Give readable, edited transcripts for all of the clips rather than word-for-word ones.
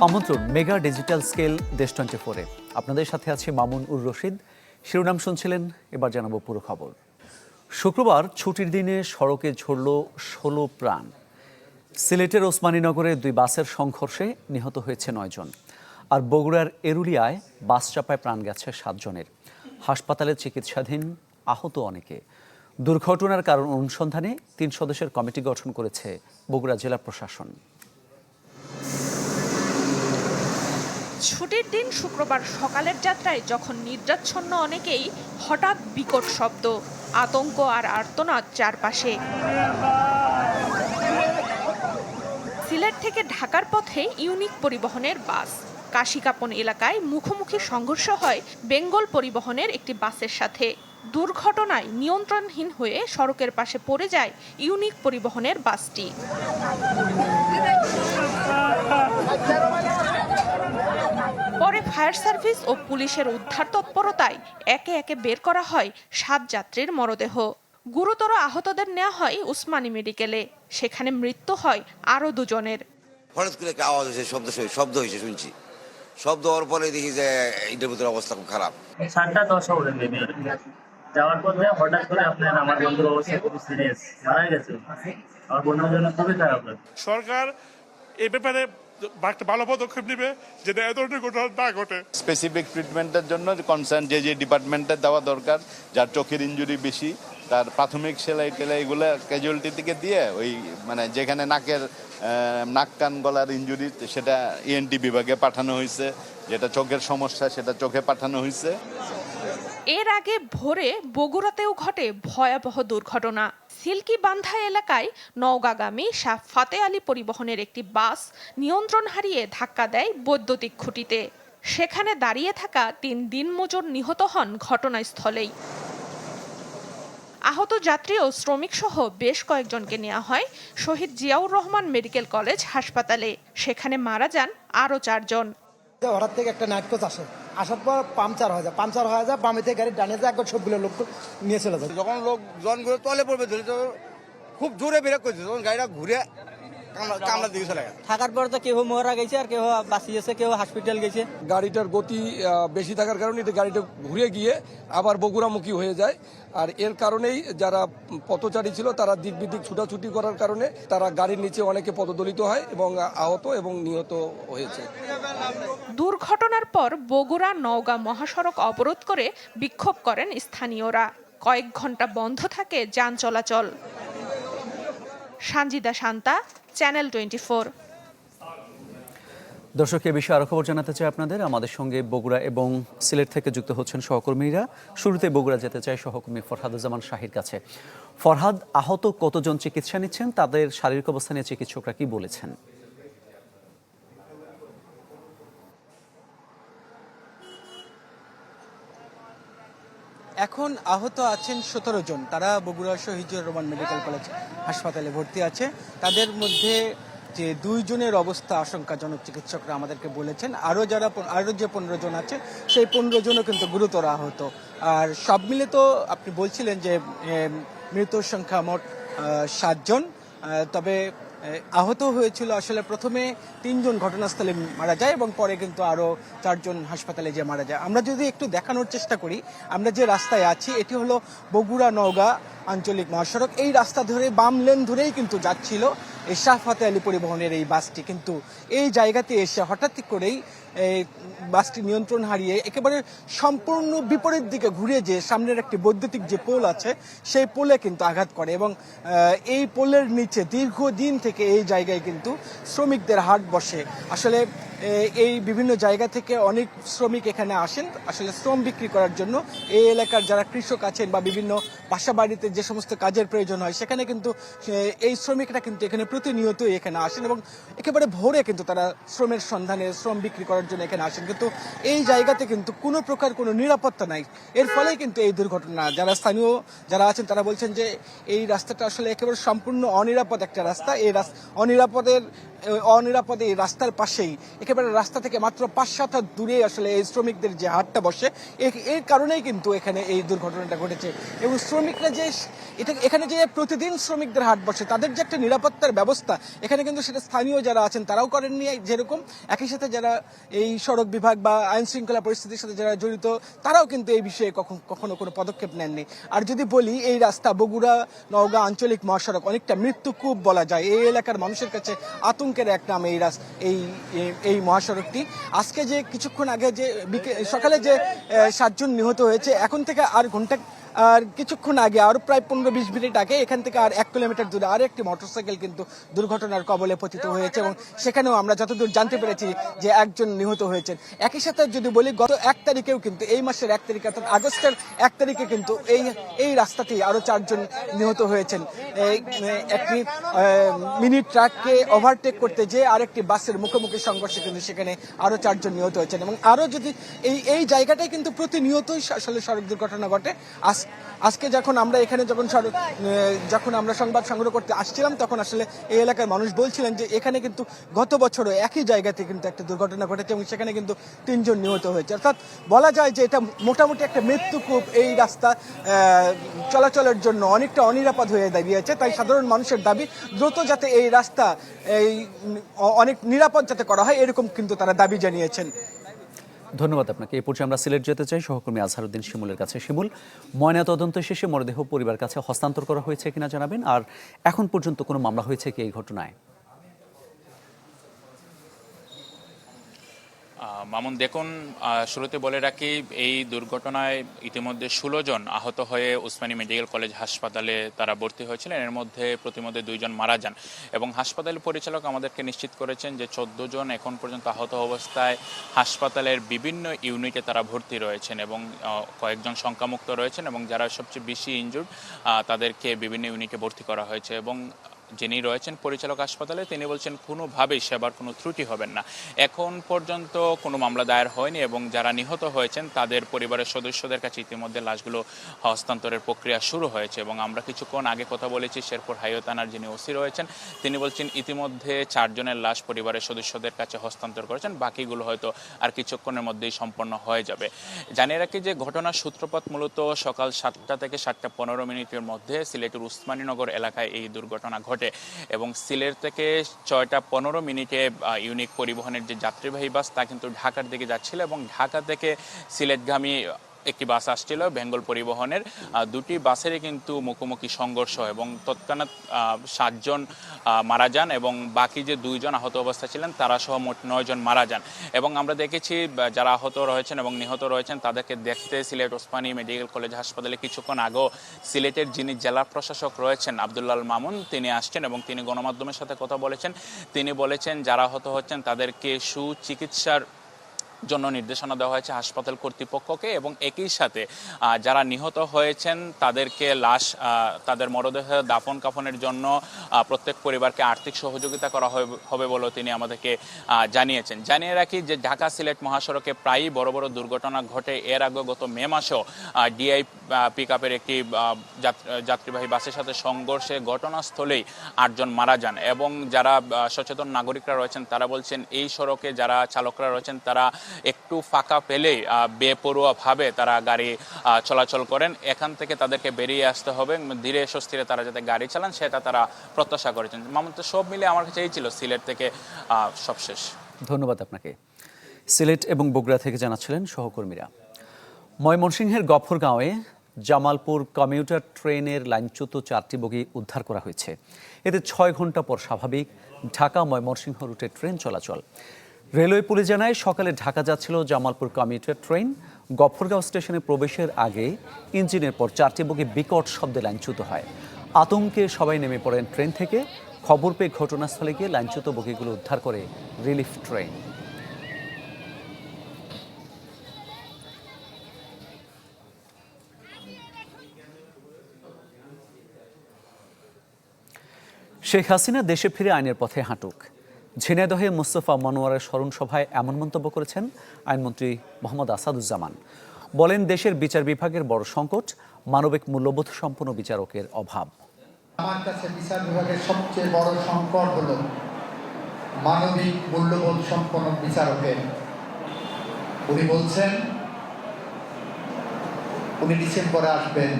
আমন্ত্রণ mega digital scale দেশ 24-এ। আপনাদের সাথে আছে মামুন উর রশিদ। শিরোনাম শুনছিলেন, এবার জানাবো পুরো খবর। শুক্রবার ছুটির দিনে সড়কে ঝরল 16 প্রাণ। সিলেটের ওসমানীনগরে 2 বাসের সংঘর্ষে নিহত হয়েছে 9 জন। আর বগুড়ার এরুলিয়ায় বাস চাপায় প্রাণ গেছে 7 জনের। হাসপাতালে চিকিৎসাধীন আহত অনেকে। দুর্ঘটনার কারণ অনুসন্ধানে 3 সদস্যের কমিটি গঠন করেছে বগুড়া জেলা প্রশাসন। ছুটির দিন শুক্রবার সকালের যাত্রায় যখন নিদ্রাচ্ছন্ন অনেকেই, হঠাৎ বিকট শব্দ, আতঙ্ক আর আর্তনাদ চারপাশে। সিলেট থেকে ঢাকার পথে ইউনিক পরিবহনের বাস। কাশিকাপন এলাকায় মুখোমুখি সংঘর্ষ হয় বেঙ্গল পরিবহনের একটি বাসের সাথে। দুর্ঘটনায় নিয়ন্ত্রণহীন হয়ে সড়কের পাশে পড়ে যায় ইউনিক পরিবহনের বাসটি। পরে ফায়ার সার্ভিস ও পুলিশের উদ্ধার তৎপরতায় একে একে বের করা হয় 7 যাত্রীর মরদেহ। গুরুতর আহতদের নেওয়া হয় উসমানী মেডিকেলে। সেখানে মৃত্যু হয় আরও 2 জনের। হঠাৎ করে একটা আওয়াজ হয়েছে, শব্দ হয়েছে, শুনছি। শব্দ হওয়ার পরে দেখি যে এটার ভিতরে অবস্থা খুব খারাপ। 7:10 হবে বেবি। যাওয়ার পর হঠাৎ করে আমার বন্ধুর অবস্থা খুব সিরিয়াস, মারা গেছে। আমার বন্ধুর জন্য খুবই খারাপ লাগে। সরকার এই ব্যাপারে একটা ভালো পদক্ষেপ নেবে যেটা এত ঘটনা না ঘটে। স্পেসিফিক ট্রিটমেন্টের জন্য কনসার্ন যে ডিপার্টমেন্টে দেওয়া দরকার, যার চোখের ইনজুরি বেশি, তার প্রাথমিক সেলাই টেলাই এগুলো ক্যাজুয়ালিটি থেকে দিয়ে ওই যেখানে নাক কান গলার ইনজুরি সেটা ইএনটি বিভাগে পাঠানো হয়েছে, যেটা চোখের সমস্যা সেটা চোখে পাঠানো হয়েছে। এর আগে ভোরে বগুড়াতেও ঘটে ভয়াবহ দুর্ঘটনা। সিল্কি বান্ধা এলাকায় নওগাঁগামী শাহ ফাতে আলী পরিবহনের একটি বাস নিয়ন্ত্রণ হারিয়ে ধাক্কা দেয় বৈদ্যুতিক খুঁটিতে। সেখানে দাঁড়িয়ে থাকা 3 দিনমজুর নিহত হন ঘটনাস্থলেই। আহত যাত্রী ও শ্রমিক সহ বেশ কয়েকজনকে নেওয়া হয় শহীদ জিয়াউর রহমান মেডিকেল কলেজ হাসপাতালে। সেখানে মারা যান আরও 4 জন। হঠাৎ থেকে একটা নাইট কোচ আসার পর পাংচার হয়ে যায় বামে থেকে গাড়ি ডানে যায়, একবার সবগুলো লোক নিয়ে চলে যায়। যখন লোকজন ঘুরে তলে পড়বে ধরে তো খুব জোরে ব্রেক করছে, তখন গাড়িটা ঘুরে কামড়ার দিকে চলে গেছে। থাকার পর তো কেউ মারা গেছে আর কেউ বাঁচিয়েছে, কেউ হসপিটাল গেছে। গাড়িটার গতি বেশি থাকার কারণে এটা গাড়িটা ঘুরে গিয়ে আবার বগুড়ামুখী হয়ে যায়। আর এর কারণেই যারা পথচারী ছিল তারা দিক বিদিক ছুটাছুটি করার কারণে তারা গাড়ির নিচে অনেকে পদদলিত হয় এবং আহত এবং নিহত হয়েছে। দুর্ঘটনার পর বগুড়া নওগাঁ মহাসড়ক অবরোধ করে বিক্ষোভ করেন স্থানীয়রা। কয়েক ঘন্টা বন্ধ থাকে যান চলাচল। সানজিদা শান্তা, চ্যানেল 24। দর্শক, এ বিষয়ে আরো খবর জানাতে চাই আপনাদের। আমাদের সঙ্গে বগুড়া এবং সিলেট থেকে যুক্ত হচ্ছেন সহকর্মীরা। শুরুতে বগুড়া যেতে চাই সহকর্মী ফরহাদুজ্জামান শাহির কাছে। ফরহাদ, আহত কতজন চিকিৎসা নিচ্ছেন, তাদের শারীরিক অবস্থা নিয়ে চিকিৎসকরা কি বলেছেন? এখন আহত আছেন 17 জন। তারা বগুড়া শহীদ জিয়াউর রহমান মেডিকেল কলেজ হাসপাতালে ভর্তি আছে। তাদের মধ্যে যে 2 জনের অবস্থা আশঙ্কাজনক চিকিৎসকরা আমাদেরকে বলেছেন। আরও যে 15 জন আছে সেই 15 জনও কিন্তু গুরুতর আহত। আর সব মিলে তো আপনি বলছিলেন যে মৃত্যুর সংখ্যা মোট 7 জন। তবে আহত হয়েছিল আসলে প্রথমে 3 জন ঘটনাস্থলে মারা যায় এবং পরে কিন্তু আরও 4 জন হাসপাতালে যে মারা যায়। আমরা যদি একটু দেখানোর চেষ্টা করি, আমরা যে রাস্তায় আছি এটি হলো বগুড়া নওগাঁ আঞ্চলিক মহাসড়ক। এই রাস্তা ধরে বাম লেন ধরেই কিন্তু যাচ্ছিল এই শাহ ফাতে আলী পরিবহনের এই বাসটি, কিন্তু এই জায়গাতে এসে হঠাৎ করেই এই বাসটি নিয়ন্ত্রণ হারিয়ে একেবারে সম্পূর্ণ বিপরীত দিকে ঘুরে যে সামনের একটি বৈদ্যুতিক যে পোল আছে সেই পোলে কিন্তু আঘাত করে এবং এই পোলের নিচে দীর্ঘদিন থেকে এই জায়গায় কিন্তু শ্রমিকদের হাট বসে। আসলে এই বিভিন্ন জায়গা থেকে অনেক শ্রমিক এখানে আসেন আসলে শ্রম বিক্রি করার জন্য। এই এলাকার যারা কৃষক আছেন বা বিভিন্ন বাসা বাড়িতে যে সমস্ত কাজের প্রয়োজন হয় সেখানে কিন্তু এই শ্রমিকরা কিন্তু এখানে প্রতিনিয়তই এখানে আসেন এবং একেবারে ভোরে কিন্তু তারা শ্রমের সন্ধানে শ্রম বিক্রি করার জন্য এখানে আসেন। কিন্তু এই জায়গাতে কিন্তু কোনো প্রকার কোনো নিরাপত্তা নাই। এর ফলেই কিন্তু এই দুর্ঘটনা। যারা স্থানীয় যারা আছেন তারা বলছেন যে এই রাস্তাটা আসলে একেবারে সম্পূর্ণ অনিরাপদ একটা রাস্তা। এই অনিরাপদে এই রাস্তার পাশেই একেবারে রাস্তা থেকে মাত্র 5-7 হাত দূরে আসলে এই শ্রমিকদের যে হাটটা বসে এর কারণেই কিন্তু এখানে এই দুর্ঘটনাটা ঘটেছে। এবং শ্রমিকরা যে এখানে যে প্রতিদিন শ্রমিকদের হাট বসে তাদের যে একটা নিরাপত্তার ব্যবস্থা এখানে কিন্তু সেটা স্থানীয় যারা আছেন তারাও করেননি, যেরকম একই সাথে যারা এই সড়ক বিভাগ বা আইন শৃঙ্খলা পরিস্থিতির সাথে যারা জড়িত তারাও কিন্তু এই বিষয়ে কখনো কোনো পদক্ষেপ নেননি। আর যদি বলি এই রাস্তা বগুড়া নওগাঁ আঞ্চলিক মহাসড়ক অনেকটা মৃত্যুকূপ বলা যায়। এই এলাকার মানুষের কাছে আতঙ্কের এক নাম এই মহাসড়কটি। আজকে যে কিছুক্ষণ আগে যে সকালে যে 7 জন নিহত হয়েছে, এখন থেকে আর কিছুক্ষণ আগে আরো প্রায় 15-20 মিনিট আগে এখান থেকে আর 1 কিলোমিটার দূরে আর একটি মোটরসাইকেল কিন্তু দুর্ঘটনার কবলে পতিত হয়েছে এবং সেখানেও আমরা যতদূর জানতে পেরেছি যে 1 জন নিহত হয়েছেন। একই সাথে যদি বলি গত 1 তারিখেও কিন্তু এই মাসের 1 তারিখ অর্থাৎ আগস্টের 1 তারিখে কিন্তু এই রাস্তাতেই আরো 4 জন নিহত হয়েছেন। একটি মিনি ট্রাককে ওভারটেক করতে যে আরেকটি বাসের মুখোমুখি সংঘর্ষে কিন্তু সেখানে আরো 4 জন নিহত হয়েছেন। এবং আরো যদি এই জায়গাটায় কিন্তু প্রতিনিয়তই আসলে সড়ক দুর্ঘটনা ঘটে। আজকে যখন আমরা এখানে যখন আমরা সংবাদ সংগ্রহ করতে আসছিলাম তখন আসলে এই এলাকার মানুষ বলছিলেন যে এখানে কিন্তু গত বছরও একই জায়গাতে কিন্তু একটা দুর্ঘটনা ঘটেছে এবং সেখানে কিন্তু 3 জন নিহত হয়েছে। অর্থাৎ বলা যায় যে এটা মোটামুটি একটা মৃত্যুকূপ। এই রাস্তা চলাচলের জন্য অনেকটা অনিরাপদ হয়ে দাঁড়িয়েছে। তাই সাধারণ মানুষের দাবি দ্রুত যাতে এই রাস্তা অনেক নিরাপদ যাতে করা হয় এরকম কিন্তু তারা দাবি জানিয়েছেন। ধন্যবাদ আপনাকে। এই পর্যায়ে আমরা সিলেট যেতে চাই সহকর্মী আজহারউদ্দিন শিমুলের কাছে। শিমুল, ময়নাতদন্ত শেষে মরদেহ পরিবারের কাছে হস্তান্তর করা হয়েছে কিনা জানাবেন, আর এখন পর্যন্ত কোনো মামলা হয়েছে কি এই ঘটনায়? মামুন, দেখুন, শুরুতে বলে রাখি এই দুর্ঘটনায় ইতিমধ্যে 16 জন আহত হয়ে উসমানী মেডিকেল কলেজ হাসপাতালে তারা ভর্তি হয়েছিলেন। এর মধ্যে প্রতিমধ্যে 2 জন মারা যান এবং হাসপাতালের পরিচালক আমাদেরকে নিশ্চিত করেছেন যে 14 জন এখন পর্যন্ত আহত অবস্থায় হাসপাতালের বিভিন্ন ইউনিটে তারা ভর্তি রয়েছেন এবং কয়েকজন শঙ্কামুক্ত রয়েছেন এবং যারা সবচেয়ে বেশি ইনজুর্ড তাদেরকে বিভিন্ন ইউনিটে ভর্তি করা হয়েছে। এবং যিনি রয়েছেন পরিচালক হাসপাতালে তিনি বলছেন কোনোভাবেই সেবার কোনো ত্রুটি হবেন না। এখন পর্যন্ত কোনো মামলা দায়ের হয়নি এবং যারা নিহত হয়েছেন তাদের পরিবারের সদস্যদের কাছে ইতিমধ্যে লাশগুলো হস্তান্তরের প্রক্রিয়া শুরু হয়েছে। এবং আমরা কিছুক্ষণ আগে কথা বলেছি শেরপুর হাইওয়ে থানার যিনি ওসি রয়েছেন তিনি বলছেন ইতিমধ্যে 4 জনের লাশ পরিবারের সদস্যদের কাছে হস্তান্তর করেছেন, বাকিগুলো হয়তো আর কিছুক্ষণের মধ্যেই সম্পন্ন হয়ে যাবে। জানিয়ে রাখি যে ঘটনার সূত্রপাত মূলত সকাল 7টা থেকে 7টা 15 মিনিটের মধ্যে সিলেটের উসমানীনগর এলাকায় এই দুর্ঘটনা ঘটে এবং সিলেট থেকে 6টা 15 মিনিটে ইউনিক পরিবহনের যে যাত্রীবাহী বাস তা কিন্তু ঢাকার দিকে যাচ্ছিল এবং ঢাকা থেকে সিলেটগামী একটি বাস আসছিল বেঙ্গল পরিবহনের। 2টি বাসেরই কিন্তু মুখোমুখি সংঘর্ষ এবং তৎক্ষণাৎ 7 জন মারা যান এবং বাকি যে 2 জন আহত অবস্থায় ছিলেন তারা সহ মোট 9 জন মারা যান। এবং আমরা দেখেছি যারা আহত রয়েছেন এবং নিহত রয়েছেন তাদেরকে দেখতে সিলেট ওসমানী মেডিকেল কলেজ হাসপাতালে কিছুক্ষণ আগেও সিলেটের যিনি জেলা প্রশাসক রয়েছেন আব্দুল্লাহ মামুন তিনি আসছেন এবং তিনি গণমাধ্যমের সাথে কথা বলেছেন। তিনি বলেছেন যারা আহত হচ্ছেন তাদেরকে সুচিকিৎসার জন্য নির্দেশনা দেওয়া হয়েছে হাসপাতাল কর্তৃপক্ষকে এবং একই সাথে যারা নিহত হয়েছেন তাদেরকে লাশ তাদের মরদেহ দাফন কাফনের জন্য প্রত্যেক পরিবারকে আর্থিক সহযোগিতা করা হবে বলেও তিনি আমাদেরকে জানিয়েছেন। জানিয়ে রাখি যে ঢাকা সিলেট মহাসড়কে প্রায়ই বড় বড় দুর্ঘটনা ঘটে। এর আগে গত মে মাসেও ডিআই পিকআপের একটি যাত্রীবাহী বাসের সাথে সংঘর্ষে ঘটনাস্থলেই 8 জন মারা যান এবং যারা সচেতন নাগরিকরা রয়েছেন তারা বলছেন এই সড়কে যারা চালকরা রয়েছেন তারা একটু ফাঁকা পেলেই বেপরোয়াভাবে তারা গাড়ি চলাচল করেন। এখান থেকে তাদেরকে বেরিয়ে আসতে হবে, ধীরে সুস্থিরে তারা যাতে গাড়ি চালান সেটা তারা প্রত্যাশা করেছেন। মামুন, সব মিলে আমার কাছে এই ছিল সিলেট থেকে সবশেষ। ধন্যবাদ আপনাকে। সিলেট এবং বগুড়া থেকে জানাচ্ছিলেন সহকর্মীরা। ময়মনসিংহের গফরগাঁওয়ে জামালপুর কমিউটার ট্রেনের লাইনচ্যুত 4টি বগি উদ্ধার করা হয়েছে। এতে 6 ঘন্টা পর স্বাভাবিক ঢাকা ময়মনসিংহ রুটে ট্রেন চলাচল। রেলওয়ে পুলিশ জানায় সকালে ঢাকা যাচ্ছিল জামালপুর কমিউটার ট্রেন। গফরগাঁও স্টেশনে প্রবেশের আগে ইঞ্জিনের পর 4টি বগি বিকট শব্দে লাইনচ্যুত হয়। আতঙ্কে সবাই নেমে পড়েন ট্রেন থেকে। খবর পেয়ে ঘটনাস্থলে গিয়ে লাইনচ্যুত বগিগুলো উদ্ধার করে রিলিফ ট্রেন। শেখ হাসিনা দেশে ফিরে আইনের পথে হাঁটুক। ঝিনাইদহে মোস্তফা মনোয়ারের স্মরণ সভায় এমন মন্তব্য করেছেন আইনমন্ত্রী মোহাম্মদ আসাদুজ্জামান। বলেন দেশের বিচার বিভাগের বড় সংকট, মানবিক মূল্যবোধ সম্পন্ন বিচারকের অভাব। আমার কাছে বিচার বিভাগের সবচেয়ে বড় সংকট হলো মানবিক মূল্যবোধ সম্পন্ন বিচারকের। উনি বলছেন উনি ডিসেম্বরে আসবেন।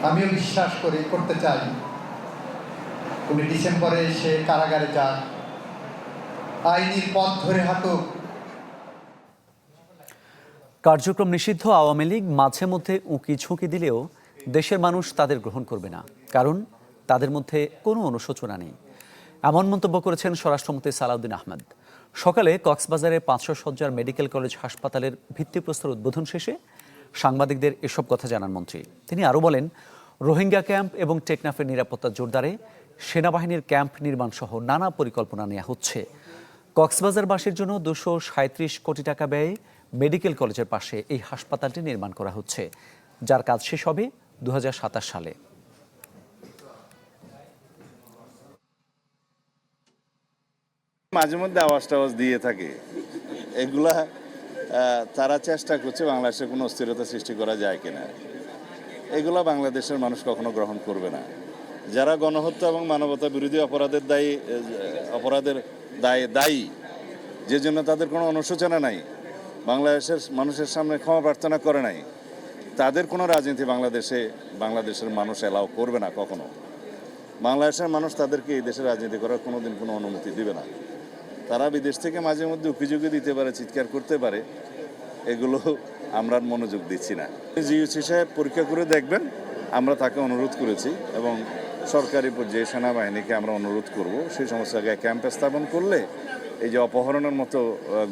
আমিও বিশ্বাস করতে চাই উনি ডিসেম্বরে এসে কারাগারে যান, আইনি পথ ধরে হাঁটুক। কার্যক্রম নিষিদ্ধ আওয়ামী লীগ মাঝে মধ্যে উঁকি ঝুঁকি দিলেও দেশের মানুষ তাদের গ্রহণ করবে না, কারণ তাদের মধ্যে কোনো অনুশোচনা নেই। এমন মন্তব্য করেছেন স্বরাষ্ট্রমন্ত্রী সালাউদ্দিন আহমেদ। সকালে কক্সবাজারে 500 শয্যার মেডিকেল কলেজ হাসপাতালের ভিত্তিপ্রস্তর উদ্বোধন শেষে সাংবাদিকদের এসব কথা জানান মন্ত্রী। তিনি আরও বলেন, রোহিঙ্গা ক্যাম্প এবং টেকনাফের নিরাপত্তা জোরদারে সেনাবাহিনীর ক্যাম্প নির্মাণ সহ নানা পরিকল্পনা নেওয়া হচ্ছে। কক্সবাজারবাসীর জন্য 237 কোটি টাকা ব্যয়ে মেডিকেল কলেজের পাশে এই হাসপাতালটি নির্মাণ করা হচ্ছে, যার কাজ শেষ হবে 2027 সালে। মাঝে মধ্যে আওয়াজ টাওয়াজ দিয়ে থাকে, এগুলা তারা চেষ্টা করছে বাংলাদেশে কোনো অস্থিরতা সৃষ্টি করা যায় কিনা। এগুলা বাংলাদেশের মানুষ কখনো গ্রহণ করবে না। যারা গণহত্যা এবং মানবতা বিরোধী অপরাধের দায়ী, যে জন্য তাদের কোনো অনুশোচনা নাই, বাংলাদেশের মানুষের সামনে ক্ষমা প্রার্থনা করে নাই, তাদের কোনো রাজনীতি বাংলাদেশের মানুষ এলাও করবে না কখনো। বাংলাদেশের মানুষ তাদেরকে এই দেশে রাজনীতি করার কোনোদিন কোনো অনুমতি দিবে না। তারা বিদেশ থেকে মাঝে মধ্যে উকিঝুঁকি দিতে পারে, চিৎকার করতে পারে, এগুলো আমরা মনোযোগ দিচ্ছি না। জিওসি সাহেব পরীক্ষা করে দেখবেন, আমরা তাকে অনুরোধ করেছি এবং সরকারি পর্যায়ে সেনাবাহিনীকে আমরা অনুরোধ করব সেই সমস্ত জায়গায় ক্যাম্প স্থাপন করলে এই যে অপহরণের মতো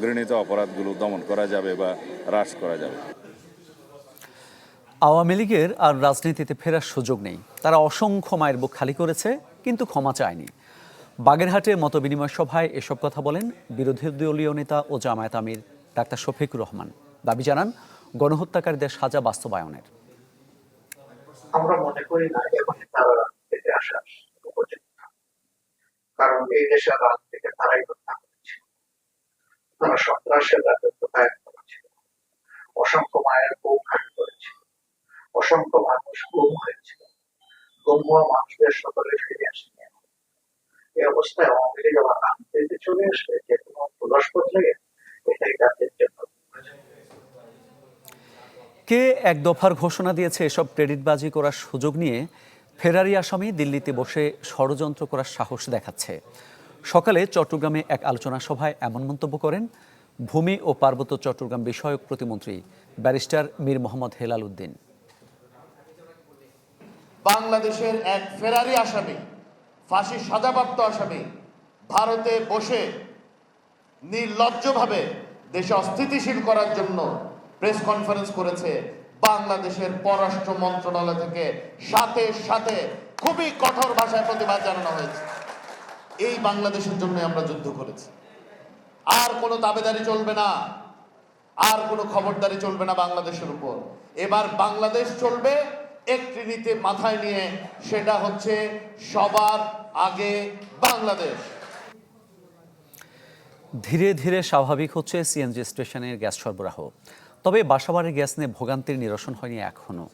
ঘৃণিত অপরাধগুলো দমন করা যাবে বা হ্রাস করা যাবে। আওয়ামী লীগের আর রাজনীতিতে ফেরার সুযোগ নেই। তারা অসংখ্য মায়ের বুক খালি করেছে, কিন্তু ক্ষমা চায়নি। বাগেরহাটে মতবিনিময় সভায় এসব কথা বলেন বিরোধী দলীয় নেতা ও জামায়াত আমির ডাক্তার শফিকুর রহমান। দাবি জানান গণহত্যাকারীদের সাজা বাস্তবায়নের। আমরা মনে করি না এখন তারা রাজনীতিতে আসার উপযুক্ত, কারণ এই দেশের রাজনীতিকে তারাই হত্যা করেছে। তারা সন্ত্রাসের রাজত্ব কায়েম করেছে, অসংখ্য মায়ের বুক খালি করেছে, অসংখ্য মানুষ গুম হয়েছিল, গুম হওয়া মানুষদের সকলে ফিরে আসেনি। এই অবস্থায় আওয়ামী লীগ আবার রাজনীতিতে চলে আসবে যে কোনো তুলসপথ লেগে, এটাই তাদের জন্য। কে এক দফার ঘোষণা দিয়েছে এসব ক্রেডিটবাজি করার সুযোগ নিয়ে ফেরারি আসামি দিল্লিতে বসে ষড়যন্ত্র করার সাহস দেখাচ্ছে। সকালে চট্টগ্রামে এক আলোচনা সভায় এমন মন্তব্য করেন ভূমি ও পার্বত্য চট্টগ্রাম বিষয়ক প্রতিমন্ত্রী ব্যারিস্টার মীর মোহাম্মদ হেলাল উদ্দিন। বাংলাদেশের এক ফেরারি আসামি, ফাঁসির সাজাপ্রাপ্ত আসামি ভারতে বসে নির্লজ্জভাবে দেশে অস্থিতিশীল করার জন্য প্রেস কনফারেন্স করেছে। বাংলাদেশের পররাষ্ট্র মন্ত্রণালয় থেকে সাথে সাথে খুবই কঠোর ভাষায় প্রতিবাদ জানানো হয়েছে। এই বাংলাদেশের জন্য আমরা যুদ্ধ করেছি। আর কোনো দাবেদারি চলবে না, আর কোনো খবরদারি চলবে না বাংলাদেশের উপর। এবার বাংলাদেশ চলবে একটি নীতি মাথায় নিয়ে, সেটা হচ্ছে সবার আগে বাংলাদেশ। ধীরে ধীরে স্বাভাবিক হচ্ছে সিএনজি স্টেশনের গ্যাস সরবরাহ, তবে বাসাবাড়ির গ্যাস নিয়ে ভোগান্তির নিরসন হয়নি এখনও।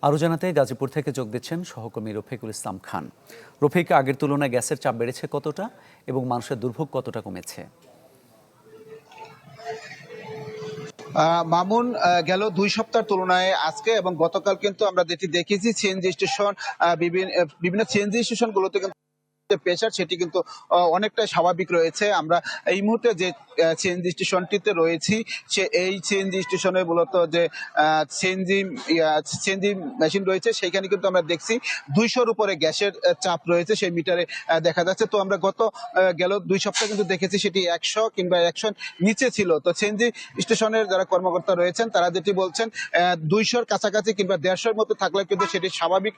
আরও জানাতে গাজীপুর থেকে যোগ দিচ্ছেন সহকর্মী রফিকুল ইসলাম খান। রফিক, আগের তুলনায় গ্যাসের চাপ বেড়েছে কতটা এবং মানুষের দুর্ভোগ কতটা কমেছে? মামুন, গেল 2 সপ্তাহের তুলনায় আজকে এবং গতকাল কিন্তু আমরা দেখেছি সিএনজি স্টেশন, বিভিন্ন সিএনজি স্টেশনগুলোতে কিন্তু প্রেসার সেটি কিন্তু অনেকটাই স্বাভাবিক রয়েছে। আমরা এই মুহূর্তে যে সিএনজি স্টেশনটিতে রয়েছি, এই সিএনজি স্টেশনে মূলত যে সিএনজি মেশিন রয়েছে সেখানে কিন্তু আমরা দেখছি 200-র উপরে গ্যাসের চাপ রয়েছে সেই মিটারে দেখা যাচ্ছে। তো আমরা গেল 2 সপ্তাহ কিন্তু দেখেছি সেটি 100 কিংবা 100 নিচে ছিল। তো সিএনজি স্টেশনের যারা কর্মকর্তা রয়েছেন তারা যেটি বলছেন 200-র কাছাকাছি কিংবা 150-র মতো থাকলে কিন্তু সেটি স্বাভাবিক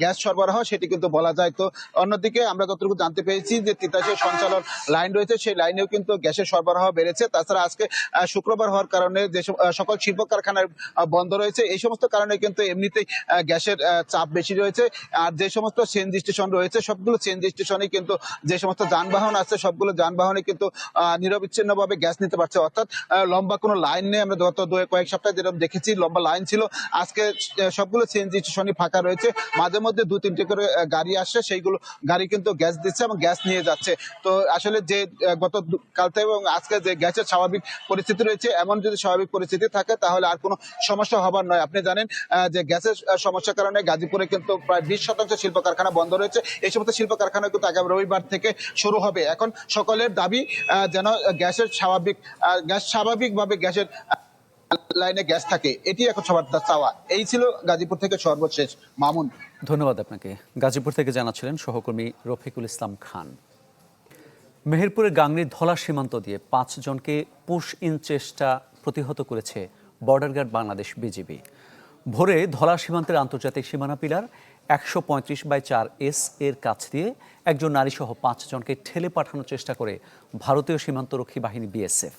গ্যাস সরবরাহ, সেটি কিন্তু বলা যায়। তো অন্যদিকে আমরা যতটুকু জানতে পেরেছি যে তিতাসের সঞ্চালন লাইন রয়েছে সেই লাইনেও কিন্তু গ্যাসের সরবরাহ বেড়েছে। তাছাড়া আজকে শুক্রবার হওয়ার কারণে যে সকল শিল্প কারখানার বন্ধ রয়েছে, এই সমস্ত কারণে কিন্তু এমনিতেই গ্যাসের চাপ বেশি রয়েছে। আর যে সমস্ত সিএনজি স্টেশন রয়েছে সবগুলো সিএনজি স্টেশনে কিন্তু যে সমস্ত যানবাহন আছে সবগুলো যানবাহনে কিন্তু নিরবিচ্ছিন্নভাবে গ্যাস নিতে পারছে, অর্থাৎ লম্বা কোনো লাইন নেই। আমরা গত কয়েক সপ্তাহে যেরকম দেখেছি লম্বা লাইন ছিল, আজকে সবগুলো সিএনজি স্টেশনই ফাঁকা রয়েছে। মাঝে মধ্যে 2-3টে করে গাড়ি আসছে, সেইগুলো গাড়ি কিন্তু গ্যাস দিচ্ছে এবং গ্যাস নিয়ে যাচ্ছে। তো আসলে যে কাল থেকে এবং আজকে যে গ্যাসের স্বাভাবিক পরিস্থিতি রয়েছে, এমন যদি স্বাভাবিক পরিস্থিতি থাকে তাহলে আর কোনো সমস্যা হবার নয়। আপনি জানেন যে গ্যাসের সমস্যার কারণে গাজীপুরে কিন্তু প্রায় 20% শিল্প কারখানা বন্ধ রয়েছে। এই সমস্ত শিল্প কারখানা কিন্তু আগামী রবিবার থেকে শুরু হবে। এখন সকলের দাবি যেন গ্যাস স্বাভাবিকভাবে গ্যাসের লাইনে গ্যাস থাকে, এটি এখন সবার চাওয়া। এই ছিল গাজীপুর থেকে সর্বশেষ। মামুন, ধন্যবাদ আপনাকে। গাজীপুর থেকে জানাচ্ছিলেন সহকর্মী রফিকুল ইসলাম খান। মেহেরপুরের গাংনীর ধলা সীমান্ত দিয়ে 5 জনকে পুশ ইন চেষ্টা প্রতিহত করেছে বর্ডার গার্ড বাংলাদেশ বিজিবি। ভোরে ধলা সীমান্তের আন্তর্জাতিক সীমানা পিলার 135/4S এর কাছ দিয়ে একজন নারীসহ 5 জনকে ঠেলে পাঠানোর চেষ্টা করে ভারতীয় সীমান্তরক্ষী বাহিনী বিএসএফ।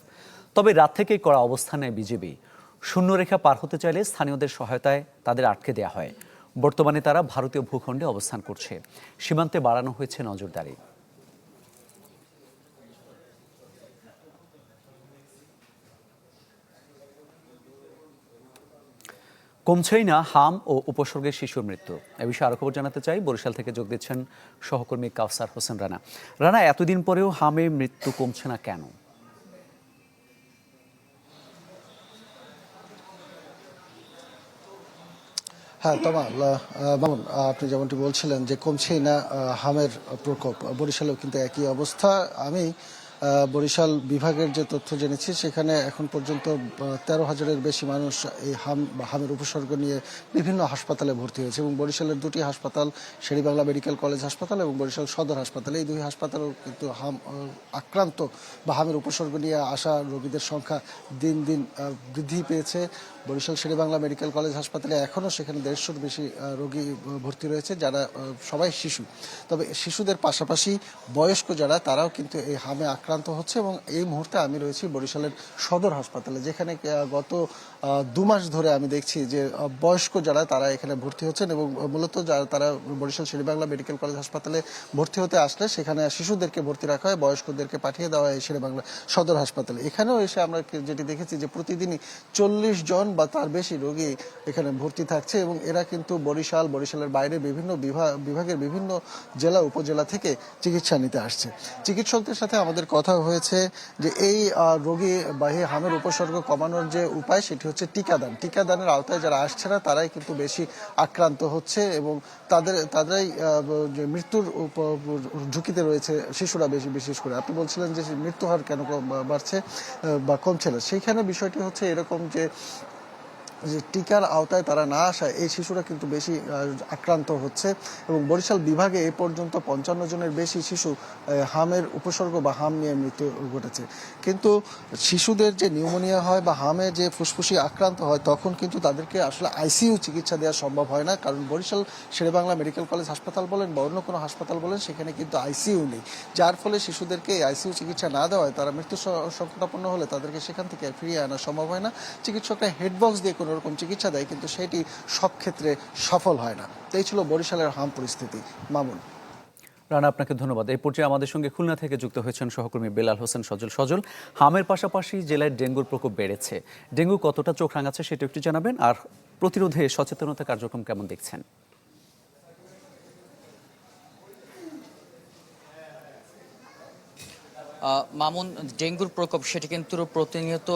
তবে রাত থেকেই কড়া অবস্থান নেয় বিজিবি। শূন্যরেখা পার হতে চাইলে স্থানীয়দের সহায়তায় তাদের আটকে দেওয়া হয়। বর্তমানে তারা ভারতীয় ভূখণ্ডে অবস্থান করছে। সীমান্তে বাড়ানো হয়েছে নজরদারি। কমছেই না হাম ও উপসর্গের শিশুর মৃত্যু। এ বিষয়ে আরো খবর জানাতে চাই, বরিশাল থেকে যোগ দিচ্ছেন সহকর্মী কাউসার হোসেন রানা। রানা, এতদিন পরেও হামের মৃত্যু কমছে না কেন? হ্যাঁ মামুন, আপনি যেমনটি বলছিলেন যে কমছেই না হামের প্রকোপ, বরিশালেও কিন্তু একই অবস্থা। আমি বরিশাল বিভাগের যে তথ্য জেনেছি সেখানে এখন পর্যন্ত 13,000-এর বেশি মানুষ এই হামের উপসর্গ নিয়ে বিভিন্ন হাসপাতালে ভর্তি হয়েছে এবং বরিশালের 2টি হাসপাতাল, শেরেবাংলা মেডিকেল কলেজ হাসপাতাল এবং বরিশাল সদর হাসপাতাল, এই 2 হাসপাতালেও কিন্তু আক্রান্ত বা হামের উপসর্গ নিয়ে আসা রোগীদের সংখ্যা দিন দিন বৃদ্ধি পেয়েছে। বরিশাল শেরেবাংলা মেডিকেল কলেজ হাসপাতালে এখনও সেখানে 150-র বেশি রোগী ভর্তি রয়েছে, যারা সবাই শিশু। তবে শিশুদের পাশাপাশি বয়স্ক যারা, তারাও কিন্তু এই হামে আক্রান্ত হচ্ছে এবং এই মুহূর্তে আমি রয়েছি বরিশালের সদর হাসপাতালে, যেখানে গত 2 মাস ধরে আমি দেখছি যে বয়স্ক যারা তারা এখানে ভর্তি হচ্ছেন এবং মূলত তারা বরিশাল শেরেবাংলা মেডিকেল কলেজ হাসপাতালে ভর্তি হতে আসলে সেখানে শিশুদেরকে ভর্তি রাখা হয়, বয়স্কদেরকে পাঠিয়ে দেওয়া হয় শেরেবাংলা সদর হাসপাতালে। এখানেও এসে আমরা যেটি দেখেছি যে প্রতিদিনই 40 জন বা তার বেশি রোগী এখানে ভর্তি থাকছে এবং এরা কিন্তু বরিশালের বাইরে বিভিন্ন বিভাগের বিভিন্ন জেলা উপজেলা থেকে চিকিৎসা নিতে আসছে। চিকিৎসকদের সাথে আমাদের কথা হয়েছে যে এই রোগী বা এই হামের উপসর্গ কমানোর যে উপায় সেটি হচ্ছে টিকাদানের আওতায় যারা আসছে না তারাই কিন্তু বেশি আক্রান্ত হচ্ছে এবং তাদেরই যে মৃত্যুর ঝুঁকিতে রয়েছে শিশুরা বিশেষ করে। আপনি বলছিলেন যে মৃত্যু হার কেন বাড়ছে বা কমছে না, সেইখানে বিষয়টি হচ্ছে এরকম যে টিকার আওতায় তারা না আসায় এই শিশুরা কিন্তু বেশি আক্রান্ত হচ্ছে এবং বরিশাল বিভাগে এ পর্যন্ত 55 জনের বেশি শিশু হামের উপসর্গ বা হাম নিয়ে মৃত্যু ঘটেছে। কিন্তু শিশুদের যে নিউমোনিয়া হয় বা হামে যে ফুসফুসি আক্রান্ত হয় তখন কিন্তু তাদেরকে আসলে আইসিইউ চিকিৎসা দেওয়া সম্ভব হয় না, কারণ বরিশাল শেরেবাংলা মেডিকেল কলেজ হাসপাতাল বলেন বা অন্য কোনো হাসপাতাল বলেন সেখানে কিন্তু আইসিইউ নেই, যার ফলে শিশুদেরকে আইসিইউ চিকিৎসা না দেওয়ায় তারা মৃত্যু সংকটাপন্ন হলে তাদেরকে সেখান থেকে ফিরিয়ে আনা সম্ভব হয় না। চিকিৎসকরা হেডবক্স দিয়ে কোনো রকম চিকিৎসা দেয় কিন্তু সেটি সব ক্ষেত্রে সফল হয় না। এই ছিল বরিশালের হাম পরিস্থিতি। মামুন। রানা, আপনাকে ধন্যবাদ। এই পর্যায়ে আমাদের সঙ্গে খুলনা থেকে যুক্ত হয়েছেন সহকর্মী বেলাল হোসেন সজল। হামের পাশাপাশি জেলায় ডেঙ্গুর প্রকোপ বেড়েছে। ডেঙ্গু কতটা চোখ রাঙাচ্ছে সেটা একটু জানাবেন, আর প্রতিরোধে সচেতনতা কার্যক্রম কেমন দেখছেন? মামুন, ডেঙ্গুর প্রকোপ সেটি কিন্তু প্রতিনিয়ত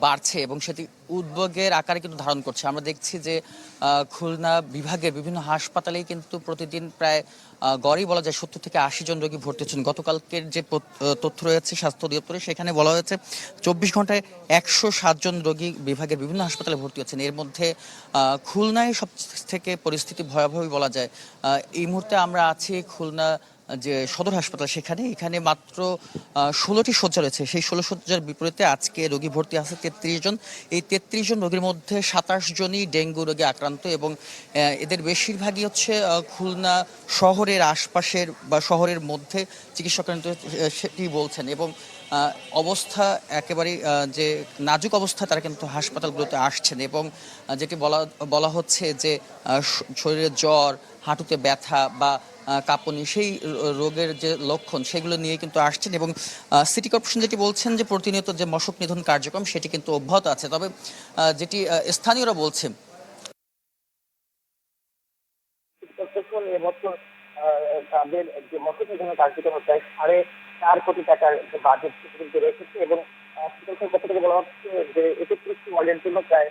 বাড়ছে এবং সেটি উদ্বেগের আকারে কিন্তু ধারণ করছে। আমরা দেখছি যে খুলনা বিভাগের বিভিন্ন হাসপাতালেই কিন্তু প্রতিদিন প্রায় গড়েই বলা যায় 70 থেকে 80 জন রোগী ভর্তি হচ্ছেন। গতকালকের যে তথ্য রয়েছে স্বাস্থ্য অধিদপ্তরে সেখানে বলা হয়েছে 24 ঘন্টায় 107 জন রোগী বিভাগের বিভিন্ন হাসপাতালে ভর্তি হচ্ছেন। এর মধ্যে খুলনায় সব থেকে পরিস্থিতি ভয়াবহই বলা যায়। এই মুহূর্তে আমরা আছি খুলনা যে সদর হাসপাতাল, এখানে মাত্র 16টি শয্যা রয়েছে। সেই 16 শয্যার বিপরীতে আজকে রোগী ভর্তি আছে 33 জন। এই 33 জন রোগীর মধ্যে 27 জনই ডেঙ্গু রোগে আক্রান্ত এবং এদের বেশিরভাগই হচ্ছে খুলনা শহরের আশপাশের বা শহরের মধ্যে চিকিৎসকরা সেটি বলছেন এবং অবস্থা একেবারে যে নাজুক অবস্থা তারা কিন্তু হাসপাতালগুলোতে আসছেন এবং যেটি বলা হচ্ছে যে শরীরে জ্বর, হাঁটুতে ব্যথা বা কাঁপুনি, সেই রোগের যে লক্ষণ সেগুলো নিয়ে কিন্তু আসছেন এবং সিটি কর্পোরেশন যেটি বলছেন যে প্রতিনিয়ত যে মশক নিধন কার্যক্রম সেটি কিন্তু অব্যাহত আছে। তবে যেটি স্থানীয়রা বলছেন এবছর তাদের যে মৎস্য জন্য কার্যক্রম প্রায় 4.5 কোটি টাকার বাজেট কিন্তু রেখেছে এবং হসপিটালের পক্ষ থেকে বলা হচ্ছে যে 31টি ওয়ার্ডের জন্য প্রায়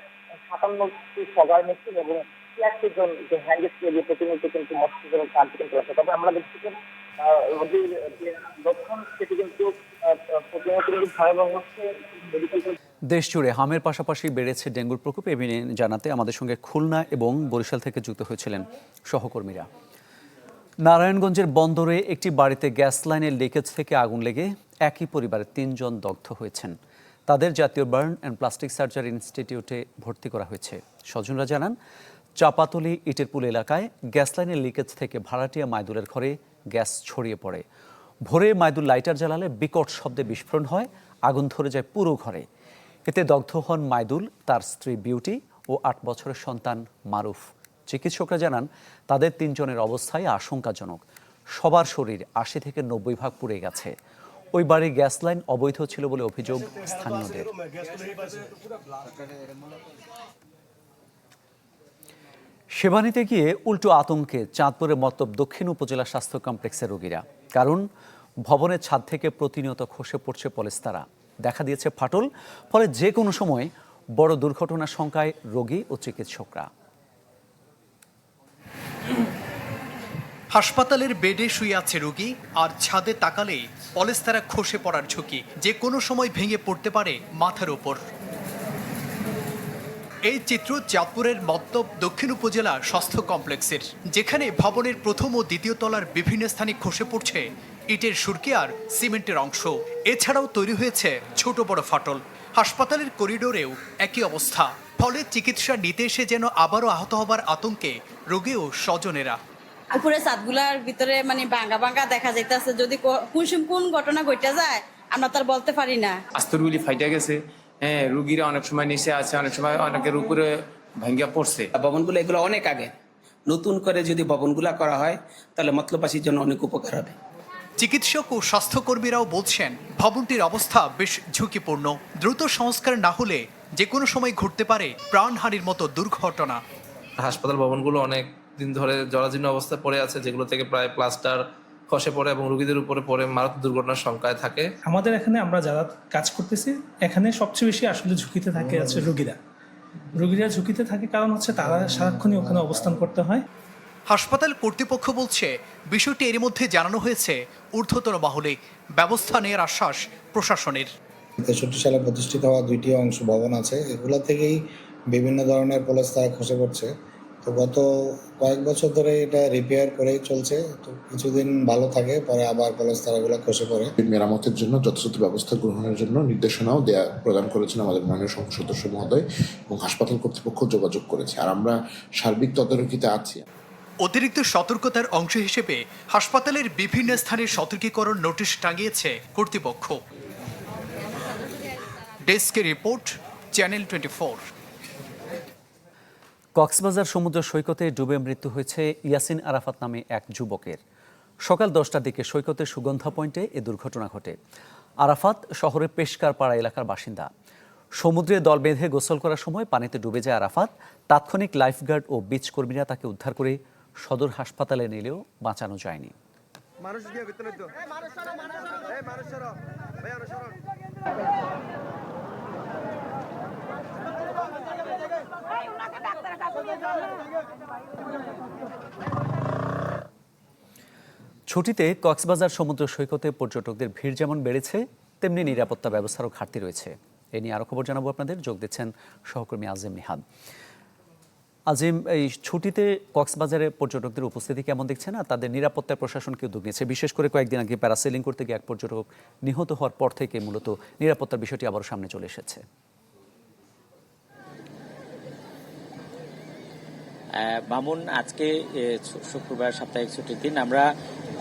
57টি ফগার মেশিন এবং 83 জন যে হ্যান্ড স্প্রে দিয়ে প্রতিনিয়ত কিন্তু মৎস্য জন্য কার্যক্রম করেছে। তবে আমরা দেখছি যে নদীর যে লক্ষণ সেটি কিন্তু প্রতিনিয়ত কিন্তু ভয়াবহ হচ্ছে। মেডিকেল দেশ জুড়ে হামের পাশাপাশি বেড়েছে ডেঙ্গুর প্রকোপ। এ নিয়ে জানাতে আমাদের সঙ্গে খুলনা এবং বরিশাল থেকে যুক্ত হয়েছিলেন সহকর্মীরা। নারায়ণগঞ্জের বন্দরে একটি বাড়িতে গ্যাস লাইনের লিকেজ থেকে আগুন লেগে একই পরিবারের 3 জন দগ্ধ হয়েছেন। তাদের জাতীয় বার্ন অ্যান্ড প্লাস্টিক সার্জারি ইনস্টিটিউটে ভর্তি করা হয়েছে। স্বজনরা জানান, চাপাতলি ইটেরপুল এলাকায় গ্যাস লাইনের লিকেজ থেকে ভাড়াটিয়া মাইদুলের ঘরে গ্যাস ছড়িয়ে পড়ে। ভোরে মাইদুল লাইটার জ্বালালে বিকট শব্দে বিস্ফোরণ হয়, আগুন ধরে যায় পুরো ঘরে। এতে দগ্ধ হন মাইদুল, তার স্ত্রী বিউটি ও 8 বছরের সন্তান মারুফ। চিকিৎসকরা জানান, তাদের 3 জনের অবস্থায় আশঙ্কাজনক। সবার শরীর 80 থেকে 90 ভাগ পুড়ে গেছে। ওই বাড়ির গ্যাস লাইন অবৈধ ছিল বলে অভিযোগ স্থানীয়দের। সেবা নিতে গিয়ে উল্টো আতঙ্কে চাঁদপুরের মতলব দক্ষিণ উপজেলা স্বাস্থ্য কমপ্লেক্সের রোগীরা। কারণ ভবনের ছাদ থেকে প্রতিনিয়ত খসে পড়ছে পলেস্তারা। দেখা দিয়েছে ফাটল, ফলে যে কোনো সময় বড় দুর্ঘটনার শঙ্কায় রোগী ও চিকিৎসকরা। হাসপাতালের বেডে শুয়ে আছে রোগী, আর ছাদে তাকালেই পলেস্তারা খসে পড়ার ঝুঁকি। যে কোনো সময় ভেঙে পড়তে পারে মাথার উপর। এই চিত্র চাঁদপুরের মতলব দক্ষিণ উপজেলা স্বাস্থ্য কমপ্লেক্সের, যেখানে ভবনের প্রথম ও দ্বিতীয় তলার বিভিন্ন স্থানে খসে পড়ছে ইটের সুরকি আর সিমেন্টের অংশ। এছাড়াও তৈরি হয়েছে ছোট বড় ফাটল। হাসপাতালের করিডোরেও একই অবস্থা। ফলে চিকিৎসা নিতে এসে যেন আবারও আহত হবার আতঙ্কে রোগী ও স্বজনেরা। উপরে ছাদগুলার ভিতরে মানে ভাঙা ভাঙা দেখা যাইতেছে, যদি কোন ঘটনা ঘটে যায় আমরা তার বলতে পারি না। আস্তরগুলি ফাইটা গেছে, হ্যাঁ, রুগীরা অনেক সময় নিচে আছে, অনেক সময় অনেকের উপরে ভাঙ্গা পড়ছে। ভবনগুলো এগুলো অনেক আগে, নতুন করে যদি ভবনগুলা করা হয় তাহলে মতলববাসীর জন্য অনেক উপকার হবে। চিকিৎসক ও স্বাস্থ্যকর্মীরাও বলছেন, ভবনটির অবস্থা বেশ ঝুঁকিপূর্ণ। দ্রুত সংস্কার না হলে যে কোনো সময় ঘটতে পারে প্রাণহানির মতো দুর্ঘটনা। হাসপাতাল ভবনগুলো অনেক দিন ধরে জরাজীর্ণ অবস্থায় পড়ে আছে, যেগুলো থেকে প্রায় প্লাস্টার খসে পড়ে এবং রোগীদের উপরে পড়ে মারাত্মক দুর্ঘটনার সংখ্যায় থাকে। আমাদের এখানে আমরা যারা কাজ করতেছি, এখানে সবচেয়ে বেশি আসলে ঝুঁকিতে থাকে আছে রোগীরা ঝুঁকিতে থাকে, কারণ হচ্ছে তারা সারাক্ষণই ওখানে অবস্থান করতে হয়। হাসপাতাল কর্তৃপক্ষ বলছে, বিষয়টি এর মধ্যে জানানো হয়েছে ঊর্ধ্বতন মহলে। ব্যবস্থা নেওয়ার আশ্বাস প্রশাসনের। 63 সালে প্রতিষ্ঠিত হওয়া 2টি অংশ ভবন আছে, এগুলো থেকেই বিভিন্ন ধরনের পলেস্তারা খসে পড়ছে। তো গত কয়েক বছর ধরে এটা রিপেয়ার করেই চলছে। তো কিছুদিন ভালো থাকে, পরে আবার পলেস্তারাগুলো খসে পড়ে। মেরামতের জন্য যথাযথ ব্যবস্থা গ্রহণের জন্য নির্দেশনাও প্রদান করেছেন আমাদের মাননীয় সংসদ সদস্য মহোদয়, এবং হাসপাতাল কর্তৃপক্ষ যোগাযোগ করেছে। আর আমরা সার্বিক তদারকিতে আছি। অতিরিক্ত সতর্কতার অংশ হিসেবে হাসপাতালের বিভিন্ন স্থানে সতর্কীকরণ নোটিশ টাঙিয়েছে কর্তৃপক্ষ। ডেস্কে রিপোর্ট, চ্যানেল 24। কক্সবাজার সমুদ্র সৈকতে ডুবে মৃত্যু হয়েছে ইয়াসিন আরাফাত নামে এক যুবকের। সকাল 10টার দিকে সৈকতের সুগন্ধা পয়েন্টে এ দুর্ঘটনা ঘটে। আরাফাত শহরের পেশকারপাড়া এলাকার বাসিন্দা। সমুদ্রে দল বেঁধে গোসল করার সময় পানিতে ডুবে যায় আরাফাত। তাৎক্ষণিক লাইফগার্ড ও বিচ কর্মীরা তাকে উদ্ধার করে সদর হাসপাতালে নিলেও বাঁচানো যায়নি। ছুটিতে কক্সবাজার সমুদ্র সৈকতে পর্যটকদের ভিড় যেমন বেড়েছে, তেমনি নিরাপত্তা ব্যবস্থারও ঘাটতি রয়েছে। এ নিয়ে আরও খবর জানাবো আপনাদের। যোগ দিচ্ছেন সহকর্মী আজিম নিহাদ। আজিম, এই ছুটিতে কক্সবাজারে পর্যটকদের উপস্থিতি কেমন দেখছেন, আর তাদের নিরাপত্তায় প্রশাসন কি উদ্যোগ নিয়েছে? বিশেষ করে কয়েকদিন আগে প্যারাসেলিং করতে গিয়ে এক পর্যটক নিহত হওয়ার পর থেকে মূলত নিরাপত্তার বিষয়টি আবারও সামনে চলে এসেছে। মামুন, আজকে শুক্রবার সাপ্তাহিক ছুটির দিন আমরা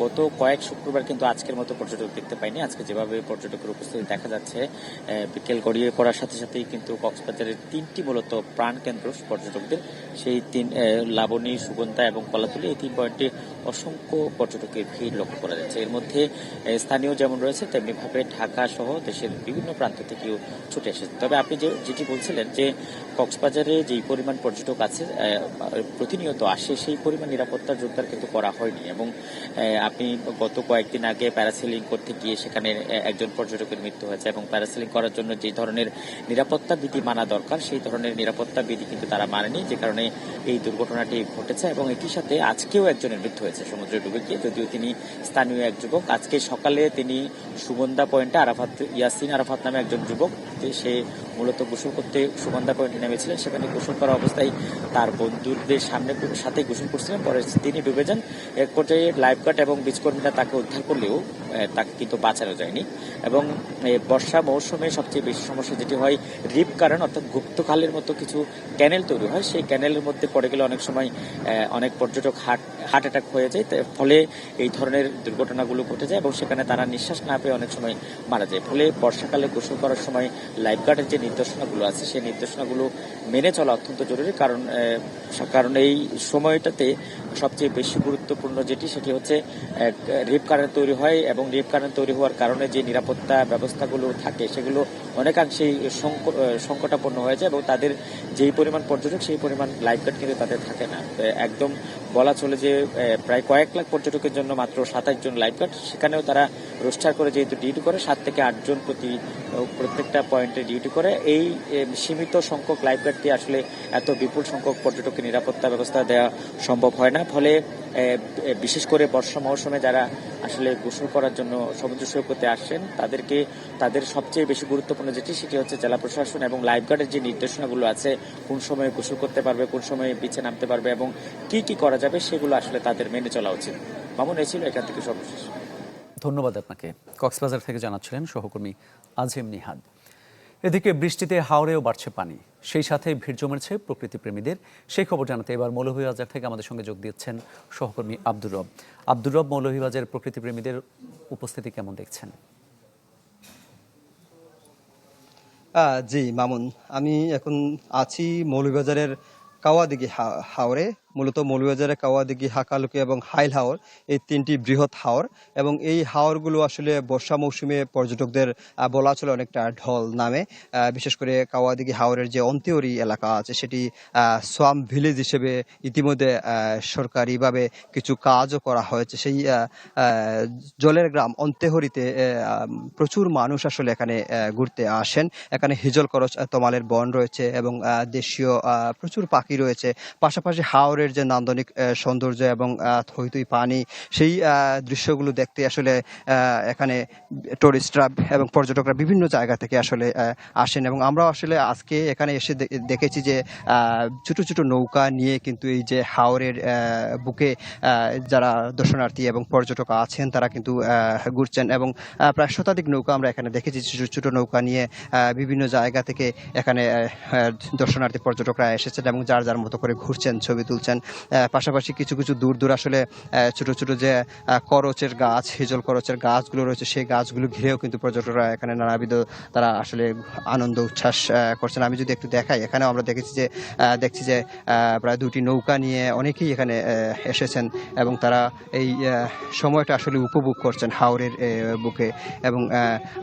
গত কয়েক শুক্রবার কিন্তু আজকের মতো পর্যটক দেখতে পাইনি। আজকে যেভাবে পর্যটকের উপস্থিতি দেখা যাচ্ছে, বিকেল গড়িয়ে পড়ার সাথে সাথেই কিন্তু কক্সবাজারের তিনটি মূলত প্রাণকেন্দ্র পর্যটকদের, সেই লাবণী, সুগন্ধা এবং কলাতলী, এই 3 পয়েন্টে অসংখ্য পর্যটকের ভিড় লক্ষ্য করা যাচ্ছে। এর মধ্যে স্থানীয় যেমন রয়েছে তেমনিভাবে ঢাকা সহ দেশের বিভিন্ন প্রান্ত থেকেও ছুটে এসেছে। তবে আপনি যেটি বলছিলেন যে কক্সবাজারে যেই পরিমাণ পর্যটক আছে প্রতিনিয়ত আসে, সেই পরিমাণ নিরাপত্তা জোরদার কিন্তু করা হয়নি। এবং আপনি গত কয়েকদিন আগে প্যারাসেলিং করতে গিয়ে সেখানে একজন পর্যটকের মৃত্যু হয়েছে এবং প্যারাসেলিং করার জন্য যে ধরনের নিরাপত্তা বিধি মানা দরকার সেই ধরনের নিরাপত্তা বিধি কিন্তু তারা মানেনি, যে কারণে এই দুর্ঘটনাটি ঘটেছে। এবং একই সাথে আজকেও একজনের মৃত্যু হয়েছে সমুদ্রে ডুবে গিয়ে, যদিও তিনি স্থানীয় এক যুবক। আজকে সকালে তিনি সুগন্ধা পয়েন্টে ইয়াসিন আরাফাত নামে একজন যুবক, সে মূলত গোসল করতে সুগন্ধা পয়েন্টে নেমেছিলেন। সেখানে গোসল করা অবস্থায় তার বন্ধুদের সাথে গোসল করছিলেন, পরে তিনি ডুবে যান। এক পর্যায়ে লাইফগার্ড এবং বীজকর্মীরা তাকে উদ্ধার করলেও তাকে কিন্তু বাঁচানো যায়নি। এবং বর্ষা মৌসুমে সবচেয়ে বেশি সমস্যা যেটি হয়, রিপ কারণ অর্থাৎ গুপ্তখালের মতো কিছু ক্যানেল তৈরি হয়, সেই ক্যানেলের মধ্যে পড়ে গেলে অনেক সময় অনেক পর্যটক হার্ট অ্যাটাক হয়ে যায়, ফলে এই ধরনের দুর্ঘটনাগুলো ঘটে যায় এবং সেখানে তারা নিঃশ্বাস না পেয়ে অনেক সময় মারা যায়। ফলে বর্ষাকালে গোসল করার সময় লাইফগার্ডের যে নির্দেশনাগুলো আছে সেই নির্দেশনাগুলো মেনে চলা অত্যন্ত জরুরি। কারণ এই সময়টাতে সবচেয়ে বেশি গুরুত্বপূর্ণ সেটি হচ্ছে রিপ কারেন্ট তৈরি হয় এবং রিপ কারেন্ট তৈরি হওয়ার কারণে যে নিরাপত্তা ব্যবস্থাগুলো থাকে সেগুলো অনেকাংশেই সংকটাপন্ন হয়ে যায় এবং তাদের যেই পরিমাণ পর্যটক সেই পরিমাণ লাইফগার্ড কিন্তু তাদের থাকে না। একদম বলা চলে যে প্রায় কয়েক লাখ পর্যটকের জন্য মাত্র 27 জন লাইফগার্ড, সেখানেও তারা রোস্টার করে যেহেতু ডিউটি করে 7 থেকে 8 জন প্রত্যেকটা পয়েন্টে ডিউটি করে। এই সীমিত সংখ্যক লাইফগার্ড দিয়ে আসলে এত বিপুল সংখ্যক পর্যটকের নিরাপত্তা ব্যবস্থা দেওয়া সম্ভব হয় না। ফলে বিশেষ করে বর্ষা মৌসুমে যারা আসলে গোসল করার জন্য সমুদ্র সৈকতে আসেন তাদের সবচেয়ে বেশি গুরুত্বপূর্ণ সেটি হচ্ছে জেলা প্রশাসন এবং লাইফগার্ডের যে নির্দেশনাগুলো আছে, কোন সময়ে গোসল করতে পারবে, কোন সময়ে বিচে নামতে পারবে এবং কি করা যাবে সেগুলো আসলে তাদের মেনে চলা উচিত। মামুন, এই ছিল এখান থেকে সর্বশেষ। ধন্যবাদ আপনাকে। কক্সবাজার থেকে জানাচ্ছিলেন সহকর্মী আজিম নিহাদ। এদিকে বৃষ্টিতে হাওরেও বাড়ছে পানি, সেই সাথে ভিড় জমেছে প্রকৃতিপ্রেমীদের। সেই খবর জানাতে এবার মৌলভীবাজার থেকে আমাদের সঙ্গে যোগ দিচ্ছেন সহকর্মী আব্দুর রব। মৌলভীবাজারের প্রকৃতিপ্রেমীদের উপস্থিতি কেমন দেখছেন? জি মামুন, আমি এখন আছি মৌলভীবাজারের কাওয়াদিঘি হাওরে। মূলত মৌলভীবাজারের কাওয়াদিঘি, হাকালুকি এবং হাইল হাওর, এই 3টি বৃহৎ হাওর এবং এই হাওরগুলো আসলে বর্ষা মৌসুমে পর্যটকদের বলা চলে অনেকটা ঢল নামে। বিশেষ করে কাওয়াদিঘি হাওরের যে অন্তেহরি এলাকা আছে সেটি সোয়াম ভিলেজ হিসেবে ইতিমধ্যে সরকারিভাবে কিছু কাজও করা হয়েছে। সেই জলের গ্রাম অন্তেহরিতে প্রচুর মানুষ আসলে এখানে ঘুরতে আসেন। এখানে হিজল করচ তমালের বন রয়েছে এবং দেশীয় প্রচুর পাখি রয়েছে। পাশাপাশি হাওরের যে নান্দনিক সৌন্দর্য এবং থইথই পানি, সেই দৃশ্যগুলো দেখতে আসলে এখানে টুরিস্টরা এবং পর্যটকরা বিভিন্ন জায়গা থেকে আসলে আসেন। এবং আমরা আসলে আজকে এখানে এসে দেখেছি যে ছোট ছোট নৌকা নিয়ে কিন্তু এই যে হাওরের বুকে যারা দর্শনার্থী এবং পর্যটক আছেন তারা কিন্তু ঘুরছেন এবং প্রায় শতাধিক নৌকা আমরা এখানে দেখেছি। ছোট ছোট নৌকা নিয়ে বিভিন্ন জায়গা থেকে এখানে দর্শনার্থী পর্যটকরা এসেছেন এবং যার যার মতো করে ঘুরছেন, ছবি তুলছেন। পাশাপাশি কিছু কিছু দূর আসলে ছোট ছোট যে করচের গাছ, হিজল করচের গাছগুলো রয়েছে সেই গাছগুলো ঘিরেও কিন্তু পর্যটকরা এখানে নানাবিধ তারা আসলে আনন্দ উচ্ছ্বাস করছেন। আমি যদি একটু দেখাই, এখানেও আমরা দেখছি যে প্রায় 2টি নৌকা নিয়ে অনেকেই এখানে এসেছেন এবং তারা এই সময়টা আসলে উপভোগ করছেন হাওরের বুকে। এবং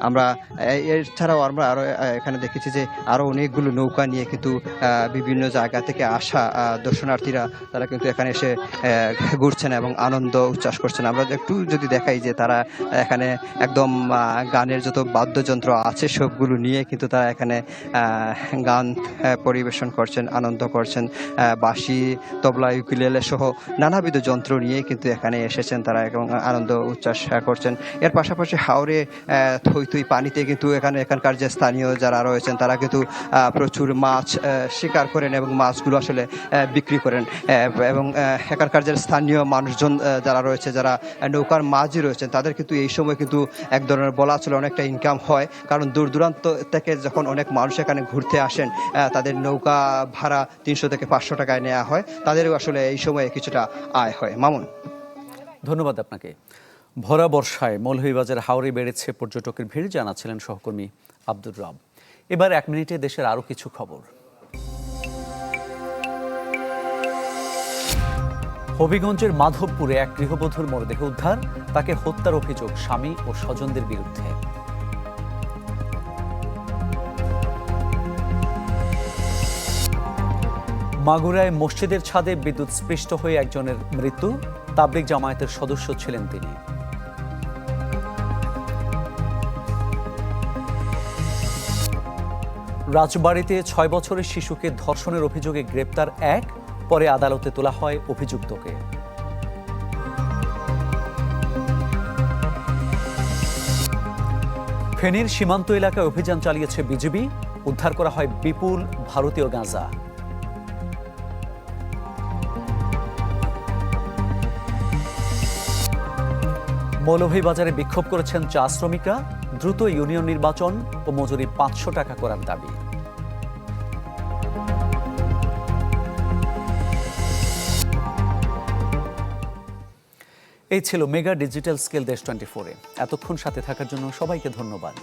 আমরা এছাড়াও আমরা আরো এখানে দেখেছি যে আরো অনেকগুলো নৌকা নিয়ে কিন্তু বিভিন্ন জায়গা থেকে আসা দর্শনার্থীরা তারা কিন্তু এখানে এসে ঘুরছেন এবং আনন্দ উচ্ছ্বাস করছেন। আমরা একটু যদি দেখাই যে তারা এখানে একদম গানের যত বাদ্যযন্ত্র আছে সবগুলো নিয়ে কিন্তু তারা এখানে গান পরিবেশন করছেন, আনন্দ করছেন। বাঁশি, তবলা, ইউকুলেলে সহ নানাবিধ যন্ত্র নিয়ে কিন্তু এখানে এসেছেন তারা এবং আনন্দ উচ্ছ্বাস করছেন। এর পাশাপাশি হাওরে থই পানিতে কিন্তু এখানকার যে স্থানীয় যারা রয়েছেন তারা কিন্তু প্রচুর মাছ শিকার করেন এবং মাছগুলো আসলে বিক্রি করেন। এবং এখানকার যে স্থানীয় মানুষজন যারা রয়েছে, যারা নৌকার মাঝি রয়েছেন, তাদের কিন্তু এই সময় কিন্তু এক ধরনের বলা চলে অনেকটা ইনকাম হয়। কারণ দূর দূরান্ত থেকে যখন অনেক মানুষ এখানে ঘুরতে আসেন তাদের নৌকা ভাড়া 300 থেকে 500 টাকায় নেওয়া হয়, তাদেরও আসলে এই সময়ে কিছুটা আয় হয়। মামুন। ধন্যবাদ আপনাকে। ভরা বর্ষায় মৌলভীবাজার হাওরে বেড়েছে পর্যটকের ভিড়, জানাচ্ছিলেন সহকর্মী আব্দুর রব। এবার 1 মিনিটে দেশের আরও কিছু খবর। হবিগঞ্জের মাধবপুরে এক গৃহবধূর মরদেহ উদ্ধার, তাকে হত্যার অভিযোগ স্বামী ও স্বজনদের বিরুদ্ধে। মাগুরায় মসজিদের ছাদে বিদ্যুৎ স্পৃষ্ট হয়ে একজনের মৃত্যু, তাবলিগ জামায়াতের সদস্য ছিলেন তিনি। রাজবাড়ীতে 6 বছরের শিশুকে ধর্ষণের অভিযোগে গ্রেপ্তার 1, পরে আদালতে তোলা হয় অভিযুক্তকে। ফেনীর সীমান্ত এলাকায় অভিযান চালিয়েছে বিজিবি, উদ্ধার করা হয় বিপুল ভারতীয় গাঁজা। মৌলভীবাজারে বিক্ষোভ করেছেন চা শ্রমিকরা, দ্রুত ইউনিয়ন নির্বাচন ও মজুরি 500 টাকা করার দাবি। এই ছিল মেগা ডিজিটাল স্কেল দেশ 24-এ। এতক্ষণ সাথে থাকার জন্য সবাইকে ধন্যবাদ।